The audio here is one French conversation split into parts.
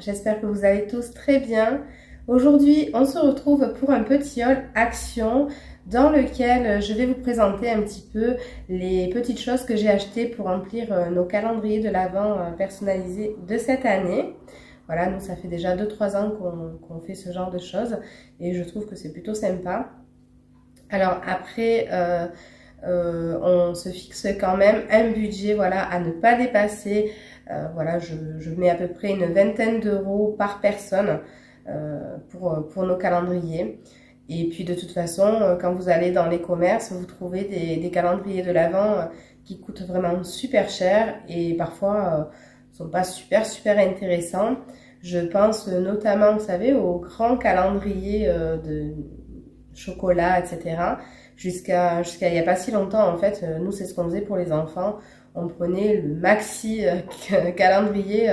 j'espère que vous allez tous très bien. Aujourd'hui, on se retrouve pour un petit haul action dans lequel je vais vous présenter un petit peu les petites choses que j'ai achetées pour remplir nos calendriers de l'Avent personnalisés de cette année. Voilà, nous ça fait déjà 2-3 ans qu'on fait ce genre de choses et je trouve que c'est plutôt sympa. Alors après, on se fixe quand même un budget, voilà, à ne pas dépasser. Voilà, je mets à peu près une vingtaine d'euros par personne pour nos calendriers. Et puis de toute façon, quand vous allez dans les commerces, vous trouvez des calendriers de l'Avent qui coûtent vraiment super cher et parfois ne sont pas super intéressants. Je pense notamment, vous savez, aux grands calendriers de chocolat, etc. Jusqu'à il n'y a pas si longtemps, en fait, nous, c'est ce qu'on faisait pour les enfants. On prenait le maxi calendrier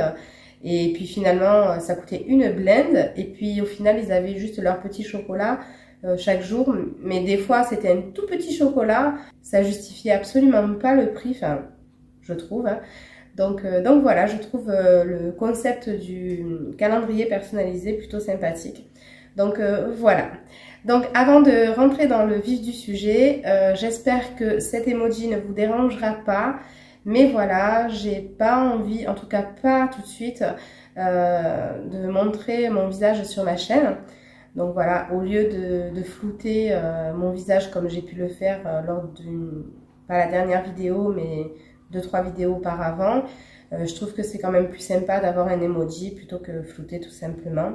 et puis finalement, ça coûtait une blinde. Et puis au final, ils avaient juste leur petit chocolat chaque jour. Mais des fois, c'était un tout petit chocolat. Ça justifiait absolument pas le prix, enfin, je trouve. Hein. Donc voilà, je trouve le concept du calendrier personnalisé plutôt sympathique. Donc voilà. Donc avant de rentrer dans le vif du sujet, j'espère que cet emoji ne vous dérangera pas. Mais voilà, j'ai pas envie, en tout cas pas tout de suite, de montrer mon visage sur ma chaîne. Donc voilà, au lieu de flouter mon visage comme j'ai pu le faire lors d'une, pas la dernière vidéo, mais 2-3 vidéos auparavant, je trouve que c'est quand même plus sympa d'avoir un emoji plutôt que flouter tout simplement.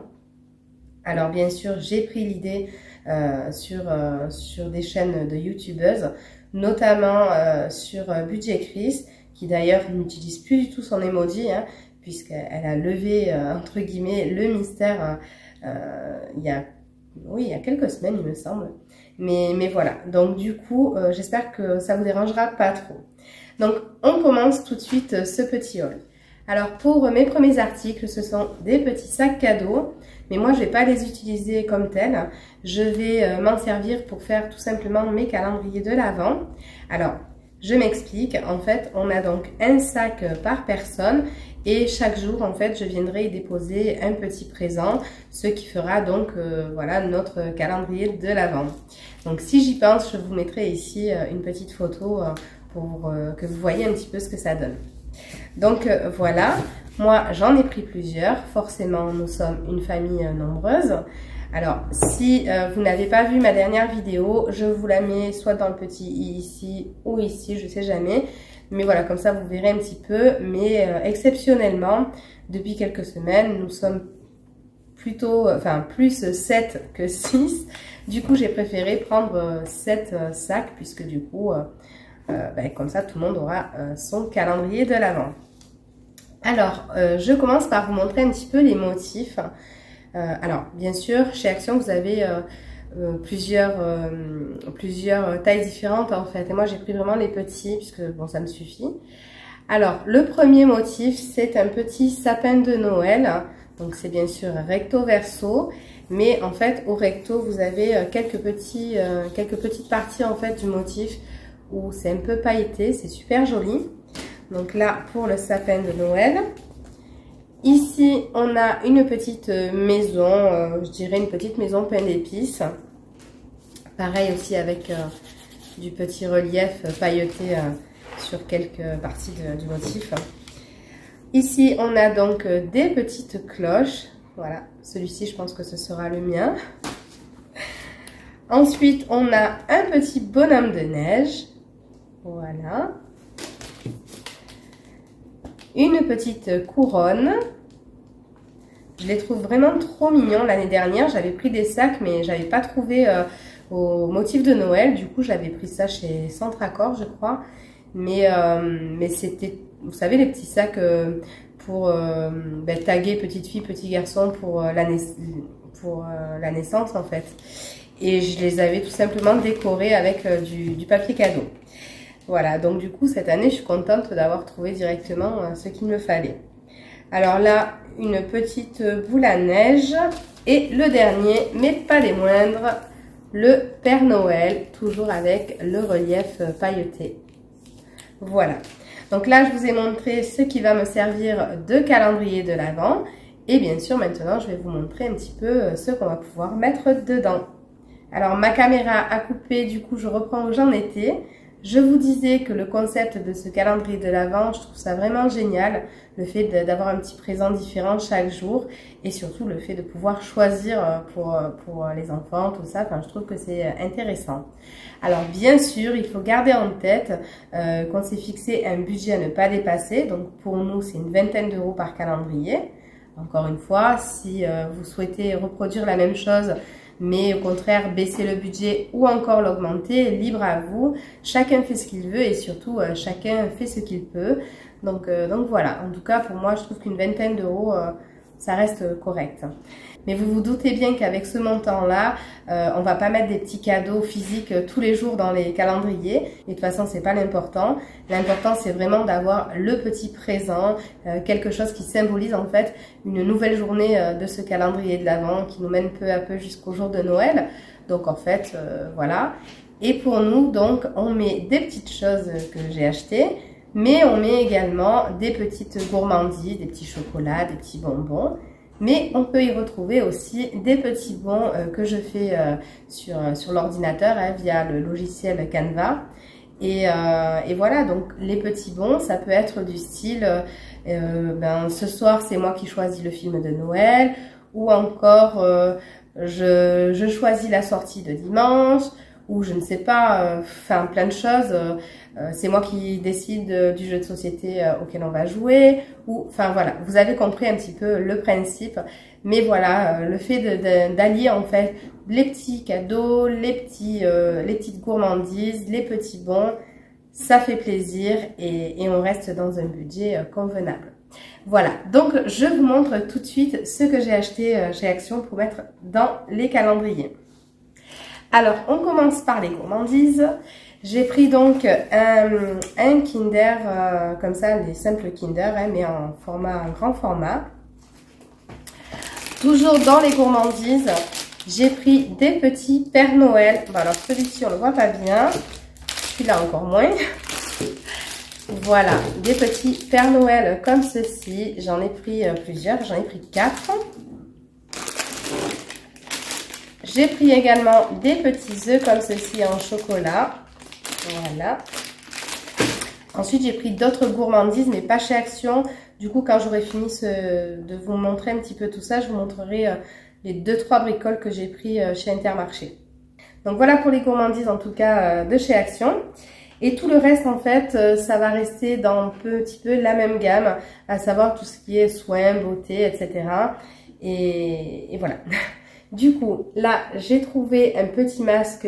Alors bien sûr, j'ai pris l'idée sur des chaînes de youtubeuses, notamment sur Budget Chris, qui d'ailleurs n'utilise plus du tout son emoji, hein, puisqu'elle a levé, entre guillemets, le mystère il y a quelques semaines, il me semble. Mais voilà, donc du coup, j'espère que ça vous dérangera pas trop. Donc, on commence tout de suite ce petit haul. Alors, pour mes premiers articles, ce sont des petits sacs cadeaux. Mais moi, je ne vais pas les utiliser comme tels. Je vais m'en servir pour faire tout simplement mes calendriers de l'Avent. Alors, je m'explique. En fait, on a donc un sac par personne. Et chaque jour, en fait, je viendrai y déposer un petit présent. Ce qui fera donc, voilà, notre calendrier de l'Avent. Donc, si j'y pense, je vous mettrai ici une petite photo pour que vous voyez un petit peu ce que ça donne. Donc voilà, moi j'en ai pris plusieurs, forcément nous sommes une famille nombreuse. Alors si vous n'avez pas vu ma dernière vidéo, je vous la mets soit dans le petit i ici ou ici, je sais jamais. Mais voilà, comme ça vous verrez un petit peu. Mais exceptionnellement, depuis quelques semaines, nous sommes plutôt, enfin plus 7 que 6. Du coup j'ai préféré prendre 7 sacs puisque du coup... comme ça tout le monde aura son calendrier de l'Avent. Alors je commence par vous montrer un petit peu les motifs. Alors bien sûr chez Action vous avez plusieurs tailles différentes en fait, et moi j'ai pris vraiment les petits puisque bon ça me suffit. Alors le premier motif c'est un petit sapin de Noël, donc c'est bien sûr recto verso. Mais en fait au recto vous avez quelques petites parties en fait du motif où c'est un peu pailleté, c'est super joli. Donc là, pour le sapin de Noël. Ici, on a une petite maison, je dirais une petite maison pleine d'épices. Pareil aussi avec du petit relief pailleté sur quelques parties du motif. Ici, on a donc des petites cloches. Voilà, celui-ci, je pense que ce sera le mien. Ensuite, on a un petit bonhomme de neige. Voilà. Une petite couronne. Je les trouve vraiment trop mignons. L'année dernière, j'avais pris des sacs, mais j'avais pas trouvé au motif de Noël. Du coup, j'avais pris ça chez Centre Accord, je crois. Mais c'était, vous savez, les petits sacs pour taguer petite fille, petit garçon pour la naissance, en fait. Et je les avais tout simplement décorés avec du papier cadeau. Voilà, donc du coup, cette année, je suis contente d'avoir trouvé directement ce qu'il me fallait. Alors là, une petite boule à neige. Et le dernier, mais pas des moindres, le Père Noël, toujours avec le relief pailleté. Voilà. Donc là, je vous ai montré ce qui va me servir de calendrier de l'Avent. Et bien sûr, maintenant, je vais vous montrer un petit peu ce qu'on va pouvoir mettre dedans. Alors, ma caméra a coupé, du coup, je reprends où j'en étais. Je vous disais que le concept de ce calendrier de l'Avent, je trouve ça vraiment génial. Le fait d'avoir un petit présent différent chaque jour et surtout le fait de pouvoir choisir pour les enfants, tout ça. Enfin, je trouve que c'est intéressant. Alors, bien sûr, il faut garder en tête qu'on s'est fixé un budget à ne pas dépasser. Donc, pour nous, c'est une vingtaine d'euros par calendrier. Encore une fois, si vous souhaitez reproduire la même chose, mais au contraire baisser le budget ou encore l'augmenter, libre à vous. Chacun fait ce qu'il veut et surtout chacun fait ce qu'il peut. Donc voilà, en tout cas pour moi je trouve qu'une vingtaine d'euros ça reste correct. Mais vous vous doutez bien qu'avec ce montant-là, on va pas mettre des petits cadeaux physiques tous les jours dans les calendriers. Et de toute façon, c'est pas l'important. L'important, c'est vraiment d'avoir le petit présent, quelque chose qui symbolise en fait une nouvelle journée de ce calendrier de l'Avent qui nous mène peu à peu jusqu'au jour de Noël. Donc en fait, voilà. Et pour nous, donc, on met des petites choses que j'ai achetées. Mais on met également des petites gourmandises, des petits chocolats, des petits bonbons. Mais on peut y retrouver aussi des petits bons que je fais sur l'ordinateur via le logiciel Canva. Et voilà, donc les petits bons, ça peut être du style, ce soir c'est moi qui choisis le film de Noël, ou encore je choisis la sortie de dimanche, ou je ne sais pas, enfin plein de choses. C'est moi qui décide du jeu de société auquel on va jouer. Ou, enfin voilà, vous avez compris un petit peu le principe. Mais voilà, le fait d'allier en fait les petits cadeaux, les petites gourmandises, les petits bons, ça fait plaisir et on reste dans un budget convenable. Voilà, donc je vous montre tout de suite ce que j'ai acheté chez Action pour mettre dans les calendriers. Alors, on commence par les gourmandises. J'ai pris donc un Kinder, comme ça, les simples Kinder, mais en grand format. Toujours dans les gourmandises, j'ai pris des petits Père Noël. Bon, alors, celui-ci, on ne le voit pas bien. Celui-là, encore moins. Voilà, des petits Père Noël comme ceci. J'en ai pris plusieurs, j'en ai pris 4. J'ai pris également des petits œufs comme ceci en chocolat. Voilà. Ensuite, j'ai pris d'autres gourmandises, mais pas chez Action. Du coup, quand j'aurai fini de vous montrer un petit peu tout ça, je vous montrerai les 2-3 bricoles que j'ai pris chez Intermarché. Donc voilà pour les gourmandises, en tout cas, de chez Action. Et tout le reste, en fait, ça va rester dans un petit peu la même gamme, à savoir tout ce qui est soins, beauté, etc. Et voilà. Du coup, là, j'ai trouvé un petit masque,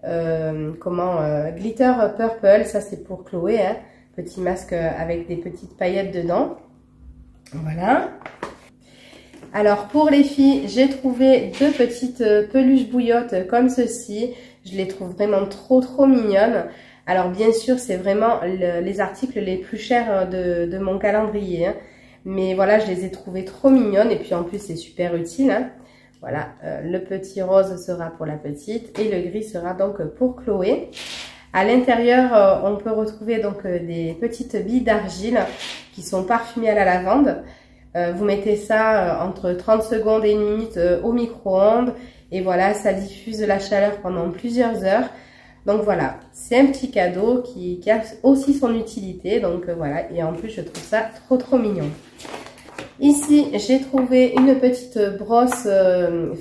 Glitter Purple. Ça, c'est pour Chloé, hein. Petit masque avec des petites paillettes dedans. Voilà. Alors, pour les filles, j'ai trouvé 2 petites peluches bouillottes comme ceci. Je les trouve vraiment trop mignonnes. Alors, bien sûr, c'est vraiment les articles les plus chers de mon calendrier, hein. Mais voilà, je les ai trouvées trop mignonnes. Et puis, en plus, c'est super utile, hein. Voilà, le petit rose sera pour la petite et le gris sera donc pour Chloé. À l'intérieur, on peut retrouver donc des petites billes d'argile qui sont parfumées à la lavande. Vous mettez ça entre 30 secondes et 1 minute au micro-ondes. Et voilà, ça diffuse la chaleur pendant plusieurs heures. Donc voilà, c'est un petit cadeau qui a aussi son utilité. Donc voilà, et en plus, je trouve ça trop mignon. Ici, j'ai trouvé une petite brosse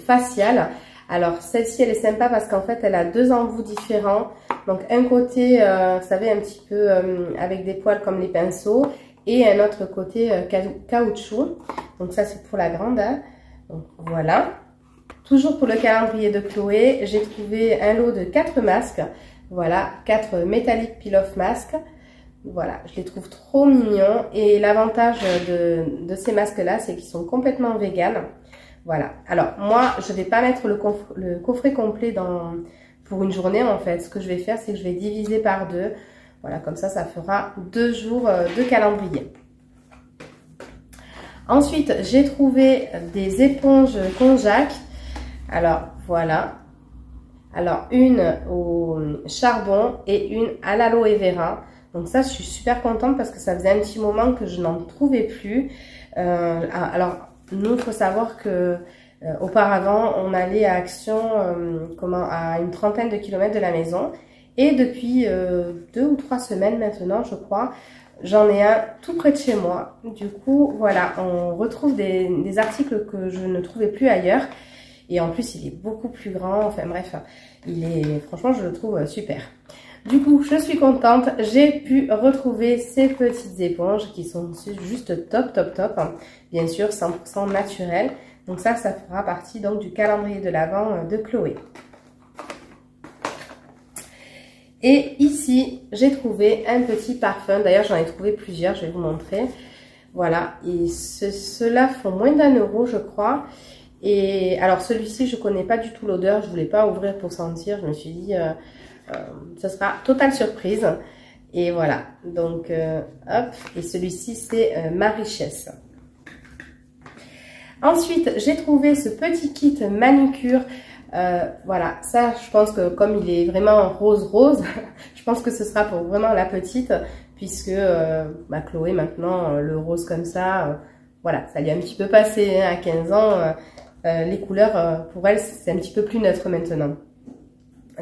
faciale. Alors, celle-ci, elle est sympa parce qu'en fait, elle a 2 embouts différents. Donc, un côté, vous savez, un petit peu avec des poils comme les pinceaux. Et un autre côté caoutchouc. Donc, ça, c'est pour la grande, hein. Donc, voilà. Toujours pour le calendrier de Chloé, j'ai trouvé un lot de 4 masques. Voilà, 4 Metallic Peel-Off masques. Voilà, je les trouve trop mignons. Et l'avantage de ces masques-là, c'est qu'ils sont complètement véganes. Voilà. Alors, moi, je ne vais pas mettre le coffret complet pour une journée, en fait. Ce que je vais faire, c'est que je vais diviser par 2. Voilà, comme ça fera 2 jours de calendrier. Ensuite, j'ai trouvé des éponges Conjac. Alors, voilà. Alors, une au charbon et une à l'aloe vera. Donc ça, je suis super contente parce que ça faisait un petit moment que je n'en trouvais plus. Alors, nous, il faut savoir que auparavant, on allait à Action à une trentaine de kilomètres de la maison. Et depuis 2 ou 3 semaines maintenant, je crois, j'en ai un tout près de chez moi. Du coup, voilà, on retrouve des articles que je ne trouvais plus ailleurs. Et en plus, il est beaucoup plus grand. Enfin bref, franchement, je le trouve super. Du coup, je suis contente. J'ai pu retrouver ces petites éponges qui sont juste top, top, top. Bien sûr, 100% naturel. Donc ça fera partie donc du calendrier de l'Avent de Chloé. Et ici, j'ai trouvé un petit parfum. D'ailleurs, j'en ai trouvé plusieurs, je vais vous montrer. Voilà, et ceux-là font moins d'1 €, je crois. Et alors, celui-ci, je connais pas du tout l'odeur. Je voulais pas ouvrir pour sentir. Je me suis dit, ce sera totale surprise. Et voilà, donc, hop. Et celui-ci, c'est Ma Richesse. Ensuite, j'ai trouvé ce petit kit manucure. Voilà, ça je pense que comme il est vraiment rose, je pense que ce sera pour vraiment la petite, puisque Chloé maintenant, le rose comme ça, voilà, ça lui a un petit peu passé hein, à 15 ans, les couleurs pour elle c'est un petit peu plus neutre maintenant.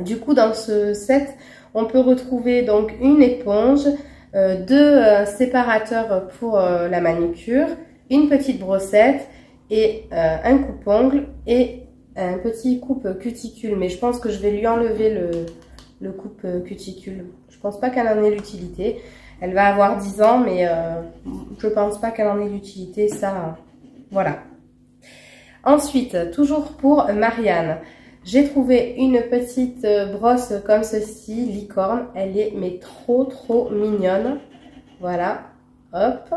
Du coup dans ce set, on peut retrouver donc une éponge, 2 séparateurs pour la manucure, une petite brossette et un coupe-ongle et un petit coupe cuticule, mais je pense que je vais lui enlever le coupe cuticule. Je pense pas qu'elle en ait l'utilité. Elle va avoir 10 ans, mais je pense pas qu'elle en ait l'utilité, ça, voilà. Ensuite, toujours pour Marianne, j'ai trouvé une petite brosse comme ceci, licorne. Elle est mais trop mignonne. Voilà, hop.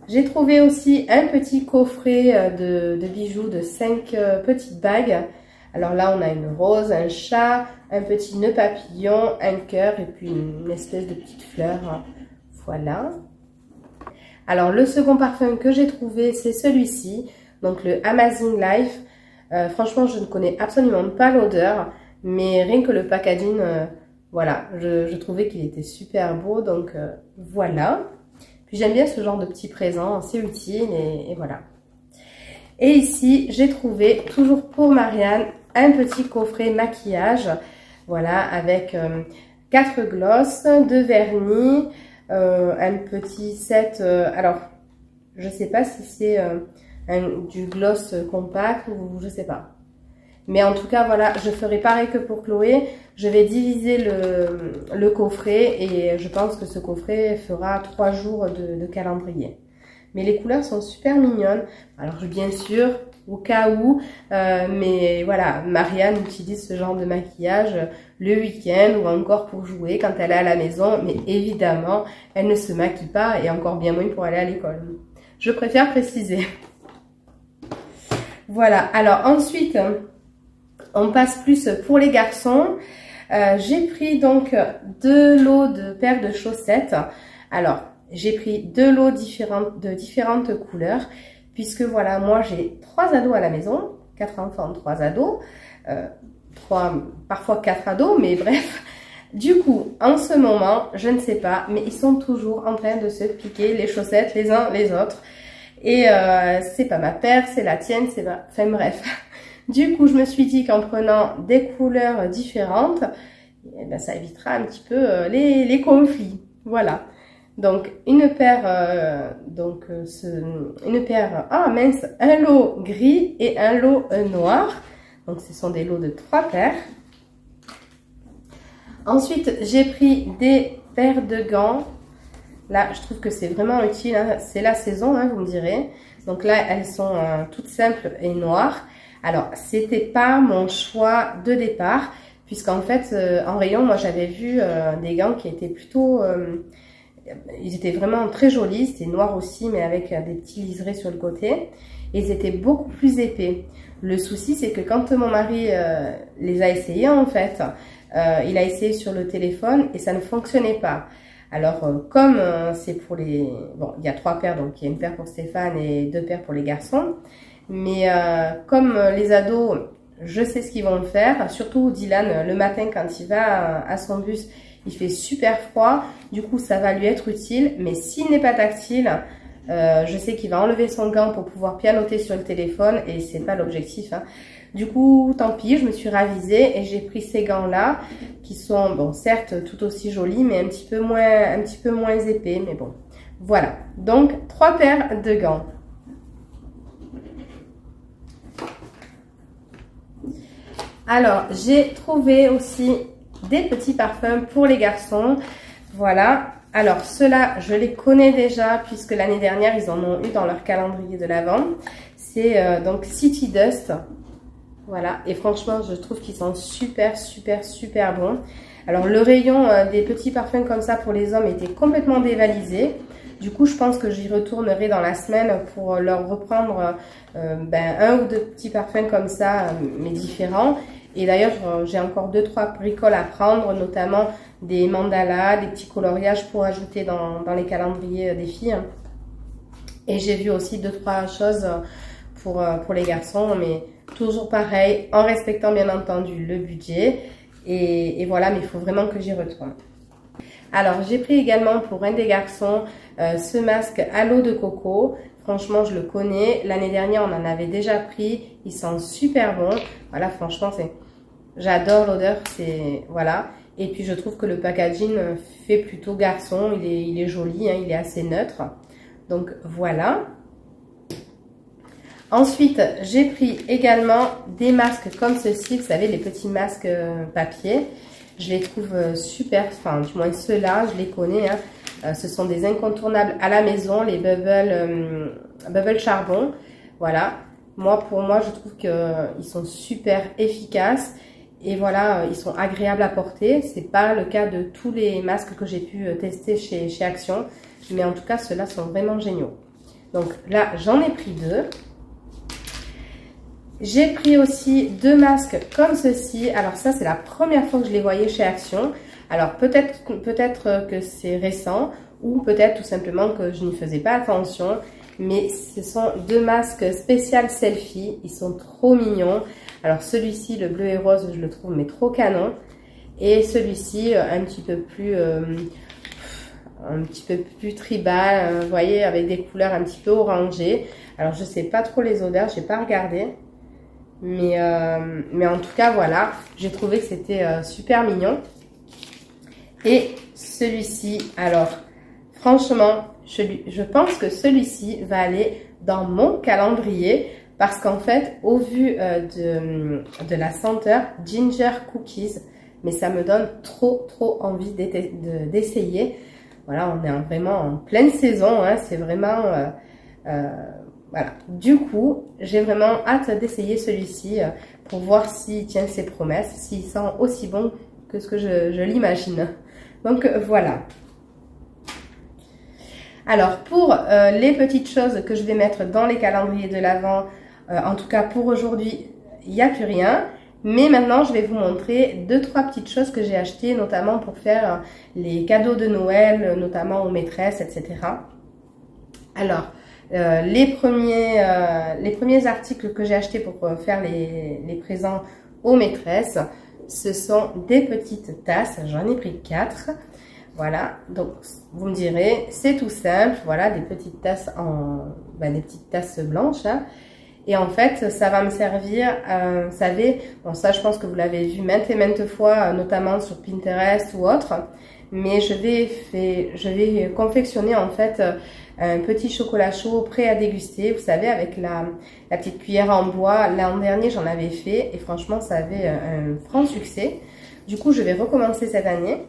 J'ai trouvé aussi un petit coffret de bijoux de 5 petites bagues. Alors là, on a une rose, un chat, un petit nœud papillon, un cœur et puis une espèce de petite fleur. Voilà. Alors, le second parfum que j'ai trouvé, c'est celui-ci. Donc, le Amazing Life. Franchement, je ne connais absolument pas l'odeur. Mais rien que le packaging, voilà, je trouvais qu'il était super beau. Donc, voilà. Puis j'aime bien ce genre de petits présents, c'est utile et voilà. Et ici, j'ai trouvé, toujours pour Marianne, un petit coffret maquillage. Voilà, avec 4 glosses, 2 vernis, un petit set. Alors, je sais pas si c'est du gloss compact ou je sais pas. Mais en tout cas, voilà, je ferai pareil que pour Chloé. Je vais diviser le coffret et je pense que ce coffret fera 3 jours de calendrier. Mais les couleurs sont super mignonnes. Alors, bien sûr, au cas où, mais voilà, Marianne utilise ce genre de maquillage le week-end ou encore pour jouer quand elle est à la maison. Mais évidemment, elle ne se maquille pas et encore bien moins pour aller à l'école. Je préfère préciser. Voilà, alors ensuite... on passe plus pour les garçons. J'ai pris donc 2 lots de paires de chaussettes. Alors, j'ai pris 2 lots de différentes couleurs. Puisque voilà, moi j'ai 3 ados à la maison. 4 enfants, 3 ados. Parfois 4 ados, mais bref. Du coup, en ce moment, je ne sais pas, mais ils sont toujours en train de se piquer les chaussettes les uns les autres. Et c'est pas ma paire, c'est la tienne, c'est ma... Enfin bref... Du coup, je me suis dit qu'en prenant des couleurs différentes, eh ben, ça évitera un petit peu les conflits. Voilà. Donc, une paire, ah mince, un lot gris et un lot noir. Donc, ce sont des lots de 3 paires. Ensuite, j'ai pris des paires de gants. Là, je trouve que c'est vraiment utile. Hein. C'est la saison, hein, vous me direz. Donc là, elles sont toutes simples et noires. Alors, c'était pas mon choix de départ, puisqu'en fait, en rayon, moi, j'avais vu des gants qui étaient plutôt... ils étaient vraiment très jolis, c'était noir aussi, mais avec des petits liserés sur le côté. Et ils étaient beaucoup plus épais. Le souci, c'est que quand mon mari les a essayés, en fait, il a essayé sur le téléphone et ça ne fonctionnait pas. Alors, comme c'est pour les... Bon, il y a 3 paires, donc il y a une paire pour Stéphane et 2 paires pour les garçons. Mais comme les ados, je sais ce qu'ils vont faire. Surtout Dylan, le matin quand il va à son bus, il fait super froid. Du coup, ça va lui être utile. Mais s'il n'est pas tactile, Je sais qu'il va enlever son gant pour pouvoir pianoter sur le téléphone et c'est pas l'objectif, hein. Du coup, tant pis, je me suis ravisée et j'ai pris ces gants-là qui sont, bon, certes, tout aussi jolis, mais un petit peu moins épais, mais bon. Voilà. Donc, 3 paires de gants. Alors, j'ai trouvé aussi des petits parfums pour les garçons. Voilà. Alors, ceux-là, je les connais déjà puisque l'année dernière, ils en ont eu dans leur calendrier de l'Avent. C'est donc City Dust. Voilà, et franchement, je trouve qu'ils sont super bons. Alors, le rayon des petits parfums comme ça pour les hommes était complètement dévalisé. Du coup, je pense que j'y retournerai dans la semaine pour leur reprendre un ou deux petits parfums comme ça, mais différents. Et d'ailleurs, j'ai encore 2-3 bricoles à prendre, notamment des mandalas, des petits coloriages pour ajouter dans les calendriers des filles. Et j'ai vu aussi 2-3 choses pour les garçons, mais toujours pareil, en respectant bien entendu le budget. Et voilà, mais il faut vraiment que j'y retourne. Alors, j'ai pris également pour un des garçons ce masque à l'eau de coco. Franchement, je le connais. L'année dernière, on en avait déjà pris. Il sent super bon. Voilà, franchement, j'adore l'odeur. Voilà. Et puis, je trouve que le packaging fait plutôt garçon. Il est joli, hein, il est assez neutre. Donc, voilà. Ensuite, j'ai pris également des masques comme ceci, vous savez, les petits masques papier. Je les trouve super, enfin du moins ceux-là, je les connais. Hein. Ce sont des incontournables à la maison, les bubble charbon. Voilà, pour moi, je trouve qu'ils sont super efficaces. Et voilà, ils sont agréables à porter. C'est pas le cas de tous les masques que j'ai pu tester chez Action. Mais en tout cas, ceux-là sont vraiment géniaux. Donc là, j'en ai pris 2. J'ai pris aussi 2 masques comme ceci. Alors ça, c'est la première fois que je les voyais chez Action. Alors peut-être que c'est récent ou peut-être tout simplement que je n'y faisais pas attention. Mais ce sont 2 masques spécial selfie. Ils sont trop mignons. Alors celui-ci, le bleu et rose, je le trouve mais trop canon. Et celui-ci, un petit peu plus tribal, vous voyez, avec des couleurs un petit peu orangées. Alors je sais pas trop les odeurs, j'ai pas regardé. Mais en tout cas, voilà, j'ai trouvé que c'était super mignon. Et celui-ci, alors, franchement, je pense que celui-ci va aller dans mon calendrier. Parce qu'en fait, au vu de la senteur Ginger Cookies, mais ça me donne trop envie d'essayer. Voilà, on est vraiment en pleine saison, hein, c'est vraiment... voilà. Du coup, j'ai vraiment hâte d'essayer celui-ci pour voir s'il tient ses promesses, s'il sent aussi bon que ce que je l'imagine. Donc voilà. Alors pour les petites choses que je vais mettre dans les calendriers de l'Avent, en tout cas pour aujourd'hui, il n'y a plus rien. Mais maintenant, je vais vous montrer 2-3 petites choses que j'ai achetées, notamment pour faire les cadeaux de Noël, notamment aux maîtresses, etc. Alors... les premiers articles que j'ai achetés pour faire les présents aux maîtresses, ce sont des petites tasses. J'en ai pris 4. Voilà, donc vous me direz, c'est tout simple. Voilà, des petites tasses des petites tasses blanches. Hein. Et en fait, ça va me servir, vous savez, bon ça je pense que vous l'avez vu maintes et maintes fois, notamment sur Pinterest ou autre. Mais je vais confectionner en fait un petit chocolat chaud prêt à déguster, vous savez, avec la petite cuillère en bois. L'an dernier, j'en avais fait et franchement, ça avait un franc succès. Du coup, je vais recommencer cette année.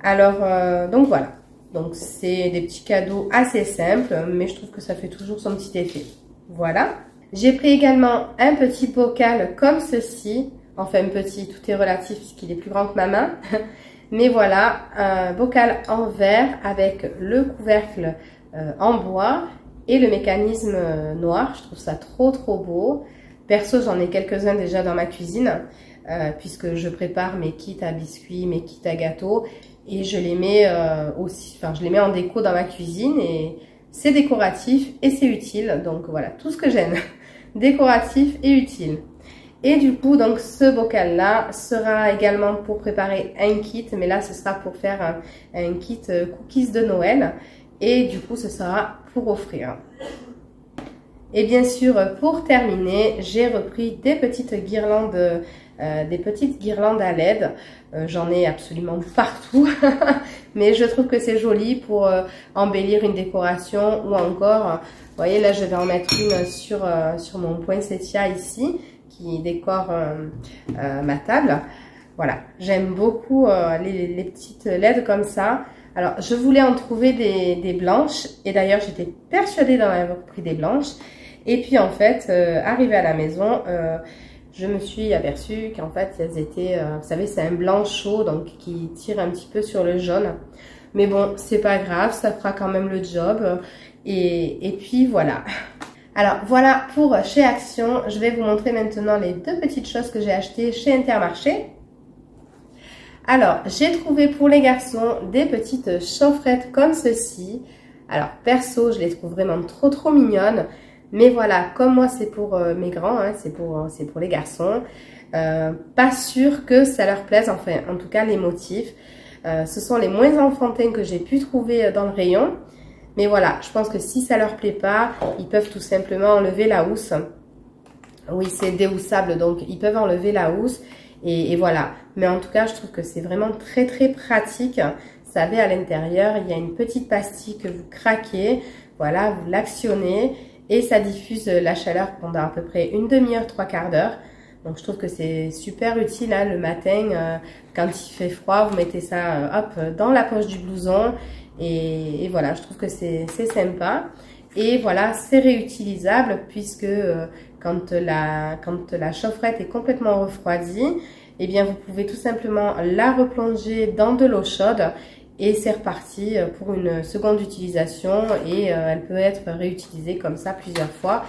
Alors, donc voilà. Donc, c'est des petits cadeaux assez simples, mais je trouve que ça fait toujours son petit effet. Voilà. J'ai pris également un petit bocal comme ceci. Enfin, petit, tout est relatif puisqu'il est plus grand que ma main. Mais voilà, un bocal en verre avec le couvercle en bois et le mécanisme noir. Je trouve ça trop beau. Perso, j'en ai quelques-uns déjà dans ma cuisine puisque je prépare mes kits à biscuits, mes kits à gâteaux et je les mets je les mets en déco dans ma cuisine et c'est décoratif et c'est utile. Donc voilà, tout ce que j'aime, décoratif et utile. Et du coup, donc ce bocal-là sera également pour préparer un kit, mais là ce sera pour faire un kit cookies de Noël. et du coup ce sera pour offrir. Et bien sûr, pour terminer, j'ai repris des petites guirlandes à LED. J'en ai absolument partout, mais je trouve que c'est joli pour embellir une décoration ou encore, vous voyez là je vais en mettre une sur mon poinsettia ici qui décore ma table. Voilà, j'aime beaucoup les petites LED comme ça. Alors je voulais en trouver des blanches et d'ailleurs j'étais persuadée d'en avoir pris des blanches. Et puis en fait, arrivée à la maison, je me suis aperçue qu'en fait elles étaient, vous savez c'est un blanc chaud donc qui tire un petit peu sur le jaune. Mais bon, c'est pas grave, ça fera quand même le job. Et puis voilà. Alors voilà pour chez Action. Je vais vous montrer maintenant les deux petites choses que j'ai achetées chez Intermarché. Alors j'ai trouvé pour les garçons des petites chaufferettes comme ceci. Alors perso, je les trouve vraiment trop mignonnes. Mais voilà, comme moi c'est pour mes grands, hein, c'est pour les garçons, pas sûr que ça leur plaise, enfin en tout cas les motifs. Ce sont les moins enfantins que j'ai pu trouver dans le rayon. Mais voilà, je pense que si ça leur plaît pas, ils peuvent tout simplement enlever la housse. Oui, c'est déhoussable, donc ils peuvent enlever la housse. Et voilà, mais en tout cas je trouve que c'est vraiment très pratique. Vous savez, à l'intérieur, il y a une petite pastille que vous craquez, voilà, vous l'actionnez. Et ça diffuse la chaleur pendant à peu près une demi-heure, 3/4 d'heure. Donc je trouve que c'est super utile hein, le matin, quand il fait froid, vous mettez ça hop, dans la poche du blouson. Et voilà, je trouve que c'est sympa. Et voilà, c'est réutilisable puisque quand la chaufferette est complètement refroidie, eh bien vous pouvez tout simplement la replonger dans de l'eau chaude. Et c'est reparti pour une seconde utilisation et elle peut être réutilisée comme ça plusieurs fois.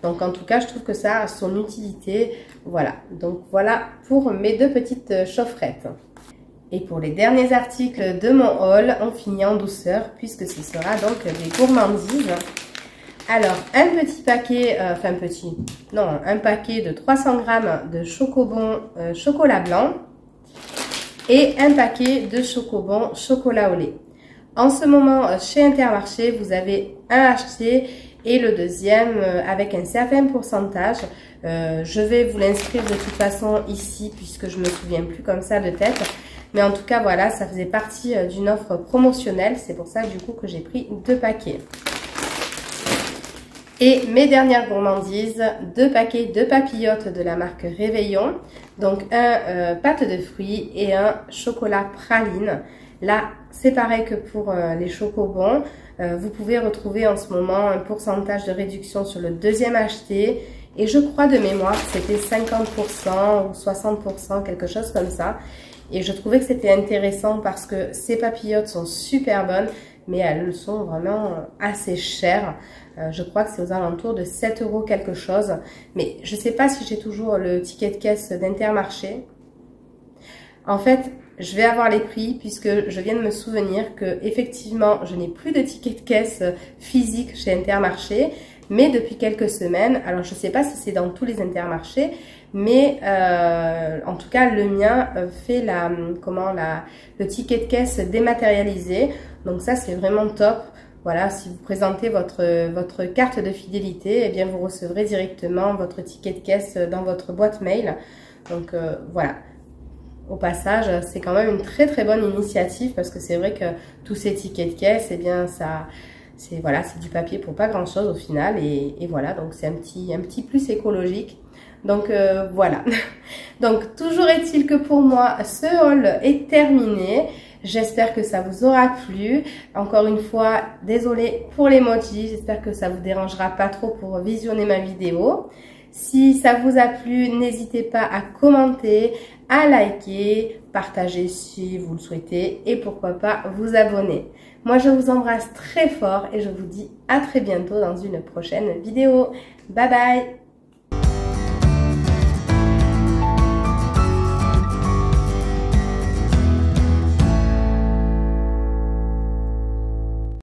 Donc en tout cas, je trouve que ça a son utilité. Voilà, donc voilà pour mes deux petites chaufferettes. Et pour les derniers articles de mon haul, on finit en douceur puisque ce sera donc des gourmandises. Alors un petit paquet, un paquet de 300 g de chocobon chocolat blanc. Et un paquet de chocobon chocolat au lait. En ce moment, chez Intermarché, vous avez un acheté et le deuxième avec un certain pourcentage. Je vais vous l'inscrire de toute façon ici puisque je ne me souviens plus comme ça de tête. Mais en tout cas, voilà, ça faisait partie d'une offre promotionnelle. C'est pour ça du coup que j'ai pris 2 paquets. Et mes dernières gourmandises, 2 paquets de papillotes de la marque Réveillon. Donc un pâte de fruits et un chocolat praline. Là, c'est pareil que pour les chocobons. Vous pouvez retrouver en ce moment un pourcentage de réduction sur le deuxième acheté. Et je crois de mémoire que c'était 50% ou 60%, quelque chose comme ça. Et je trouvais que c'était intéressant parce que ces papillotes sont super bonnes, mais elles sont vraiment assez chères. Je crois que c'est aux alentours de 7 € quelque chose. Mais je ne sais pas si j'ai toujours le ticket de caisse d'Intermarché. En fait, je vais avoir les prix puisque je viens de me souvenir que effectivement, je n'ai plus de ticket de caisse physique chez Intermarché. Mais depuis quelques semaines, alors je ne sais pas si c'est dans tous les Intermarchés, mais en tout cas le mien fait le ticket de caisse dématérialisé. Donc ça c'est vraiment top. Voilà, si vous présentez votre carte de fidélité, eh bien vous recevrez directement votre ticket de caisse dans votre boîte mail. Donc voilà. Au passage, c'est quand même une très bonne initiative parce que c'est vrai que tous ces tickets de caisse, eh bien c'est du papier pour pas grand chose au final et voilà, donc c'est un petit plus écologique. Donc voilà. Donc toujours est-il que pour moi ce haul est terminé. J'espère que ça vous aura plu. Encore une fois, désolée pour l'emoji. J'espère que ça vous dérangera pas trop pour visionner ma vidéo. Si ça vous a plu, n'hésitez pas à commenter, à liker, partager si vous le souhaitez et pourquoi pas vous abonner. Moi, je vous embrasse très fort et je vous dis à très bientôt dans une prochaine vidéo. Bye bye!